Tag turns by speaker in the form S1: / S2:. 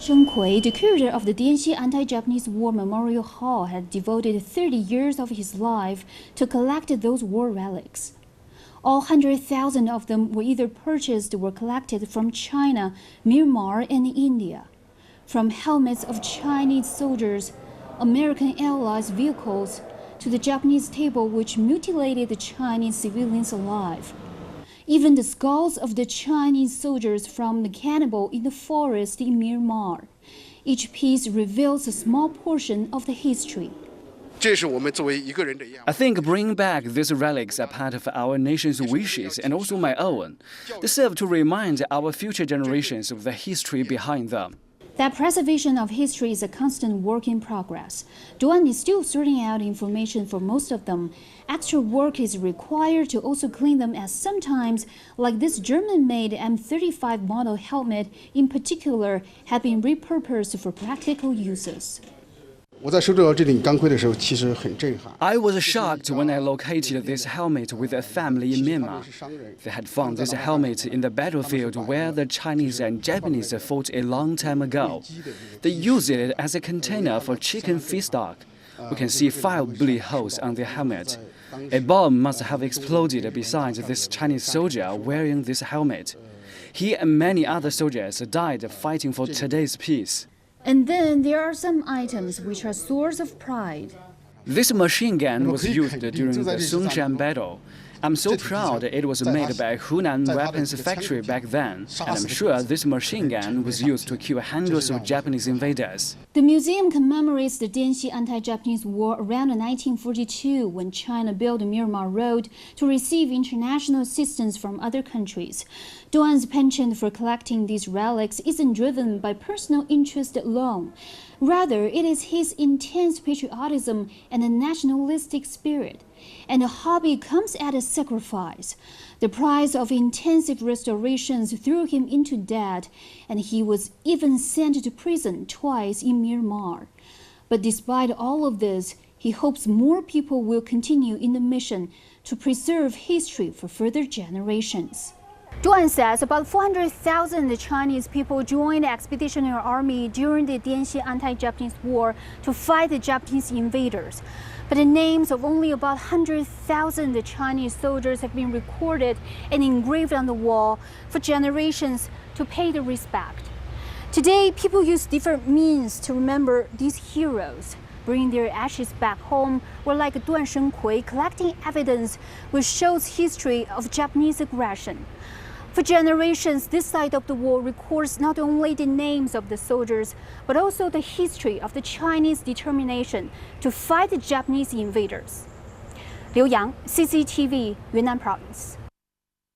S1: Zheng Kui, the curator of the Dianxi Anti-Japanese War Memorial Hall, had devoted 30 years of his life to collect those war relics. All 100,000 of them were either purchased or collected from China, Myanmar, and India. From helmets of Chinese soldiers, American Allies vehicles, to the Japanese table which mutilated the Chinese civilians alive. Even the skulls of the Chinese soldiers from the cannibal in the forest in Myanmar. Each piece reveals a small portion of the history.
S2: I think bringing back these relics are part of our nation's wishes and also my own. They serve to remind our future generations of the history behind them.
S1: That preservation of history is a constant work in progress. Duan is still sorting out information for most of them. Extra work is required to also clean them, as sometimes, like this German-made M35 model helmet in particular, have been repurposed for practical uses.
S3: I
S2: was shocked when I located this helmet with a family in Myanmar. They had found this helmet in the battlefield where the Chinese and Japanese fought a long time ago. They used it as a container for chicken feedstock. We can see 5 bullet holes on the helmet. A bomb must have exploded beside this Chinese soldier wearing this helmet. He and many other soldiers died fighting for today's peace.
S1: And then there are some items which are source of pride.
S2: This machine gun was used during the Songshan battle. I'm so proud it was made by Hunan Weapons Factory back then, and I'm sure this machine gun was used to kill hundreds of Japanese invaders.
S1: The museum commemorates the Dianxi anti-Japanese war around 1942, when China built the Myanmar Road to receive international assistance from other countries. Duan's penchant for collecting these relics isn't driven by personal interest alone. Rather, it is his intense patriotism and a nationalistic spirit. And the hobby comes at a sacrifice. The price of intensive restorations threw him into debt, and he was even sent to prison twice in Myanmar. But despite all of this, he hopes more people will continue in the mission to preserve history for further generations. Duan says about 400,000 Chinese people joined the Expeditionary Army during the Dianxi anti-Japanese war to fight the Japanese invaders. But the names of only about 100,000 Chinese soldiers have been recorded and engraved on the wall for generations to pay the respect. Today, people use different means to remember these heroes, bringing their ashes back home, or like Duan Kui, collecting evidence which shows history of Japanese aggression. For generations, this side of the war records not only the names of the soldiers, but also the history of the Chinese determination to fight the Japanese invaders. Liu Yang, CCTV, Yunnan Province.